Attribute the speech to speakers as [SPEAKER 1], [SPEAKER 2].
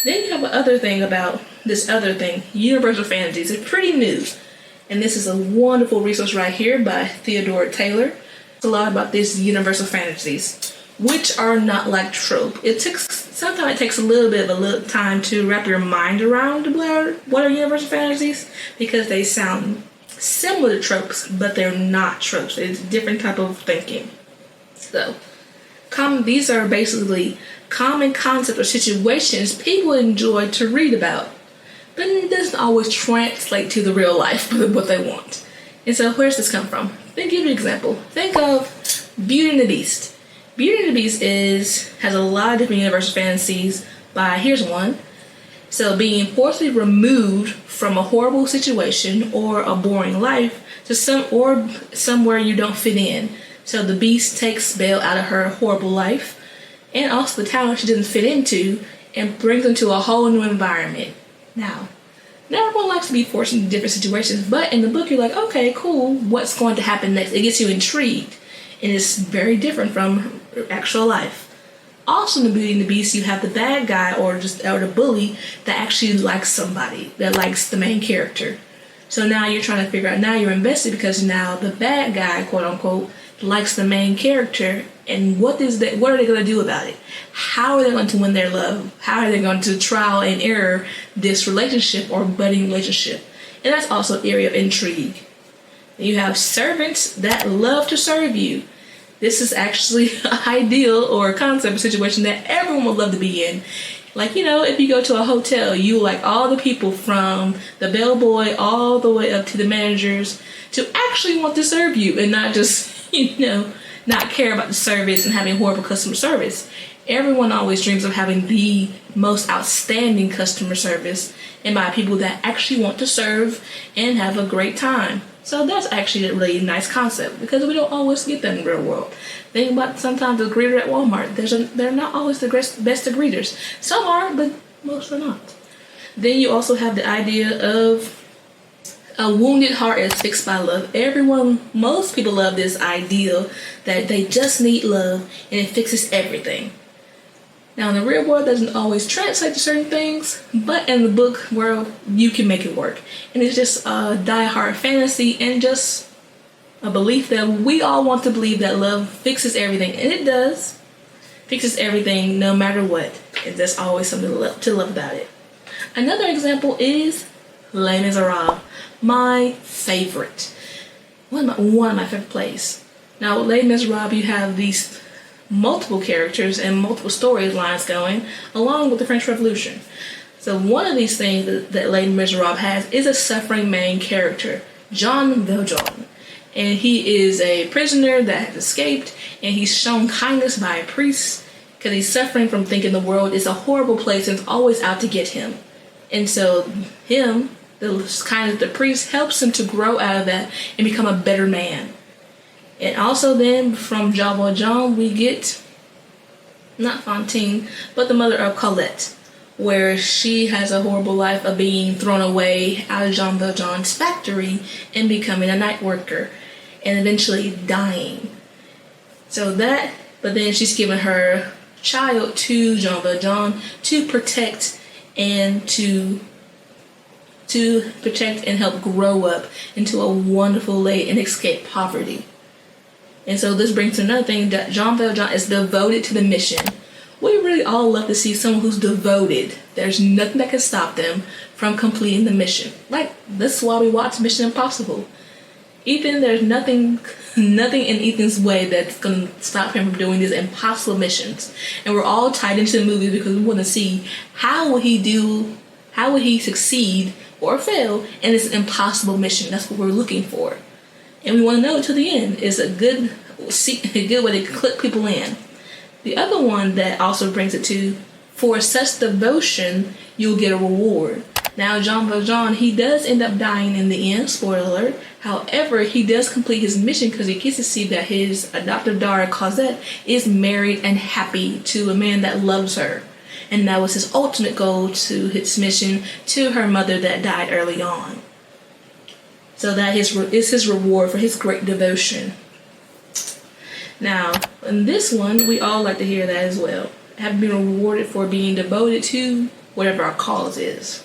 [SPEAKER 1] Then you have another thing about this other thing, universal fantasies. It's pretty new. And this is a wonderful resource right here by Theodore Taylor. It's a lot about these universal fantasies, which are not like trope. Sometimes it takes a little bit of a time to wrap your mind around what are universal fantasies, because they sound similar to tropes, but they're not tropes. It's a different type of thinking. So, these are basically common concepts or situations people enjoy to read about, but it doesn't always translate to the real life what they want. And so where's this come from? Let me give you an example. Think of Beauty and the Beast. Beauty and the Beast has a lot of different universal fantasies here's one. So being forcibly removed from a horrible situation or a boring life to somewhere you don't fit in. So the Beast takes Belle out of her horrible life and also the town she doesn't fit into and brings them to a whole new environment. Now, not everyone likes to be forced into different situations, but in the book you're like, okay, cool, what's going to happen next? It gets you intrigued, and it's very different from actual life. Also in the Beauty and the Beast, you have the bad guy or the bully that actually likes somebody, that likes the main character. So now you're trying to figure out, now you're invested because now the bad guy, quote unquote, likes the main character, and what are they going to do about it? How are they going to win their love? How are they going to trial and error this relationship or budding relationship? And that's also an area of intrigue. You have servants that love to serve you. This is actually an ideal or a concept or situation that everyone would love to be in. Like, if you go to a hotel, you like all the people from the bellboy all the way up to the managers to actually want to serve you and not just, not care about the service and having horrible customer service. Everyone always dreams of having the most outstanding customer service and by people that actually want to serve and have a great time. So that's actually a really nice concept because we don't always get that in the real world. Think about sometimes the greeter at Walmart. They're not always the best of greeters. Some are, but most are not. Then you also have the idea of a wounded heart is fixed by love. Most people love this ideal that they just need love and it fixes everything. Now in the real world, it doesn't always translate to certain things, but in the book world, you can make it work. And it's just a die-hard fantasy and just a belief that we all want to believe that love fixes everything. And it does. Fixes everything no matter what. And there's always something to love about it. Another example is Les Miserables. My favorite. One of my favorite plays. Now with Les Miserables, you have these multiple characters and multiple storylines going along with the French Revolution. So one of these things that Les Miserables has is a suffering main character, Jean Valjean. And he is a prisoner that has escaped, and he's shown kindness by a priest because he's suffering from thinking the world is a horrible place and it's always out to get him. And so the priest helps him to grow out of that and become a better man. And also then from Jean Valjean we get, not Fantine, but the mother of Colette, where she has a horrible life of being thrown away out of Jean Valjean's factory and becoming a night worker and eventually dying. But then she's given her child to Jean Valjean to protect and help grow up into a wonderful lady and escape poverty. And so this brings to another thing, that Jean Valjean is devoted to the mission. We really all love to see someone who's devoted. There's nothing that can stop them from completing the mission. Like, this is why we watch Mission Impossible. Ethan, there's nothing in Ethan's way that's going to stop him from doing these impossible missions. And we're all tied into the movie because we want to see how will he succeed or fail in this impossible mission. That's what we're looking for. And we want to know it to the end. It's a good way to click people in. The other one that also brings it to, for such devotion, you'll get a reward. Now, Jean Valjean, he does end up dying in the end, spoiler alert. However, he does complete his mission because he gets to see that his adoptive daughter, Cosette, is married and happy to a man that loves her. And that was his ultimate goal to his mission to her mother that died early on. So that is his reward for his great devotion. Now, in this one, we all like to hear that as well. Have been rewarded for being devoted to whatever our cause is.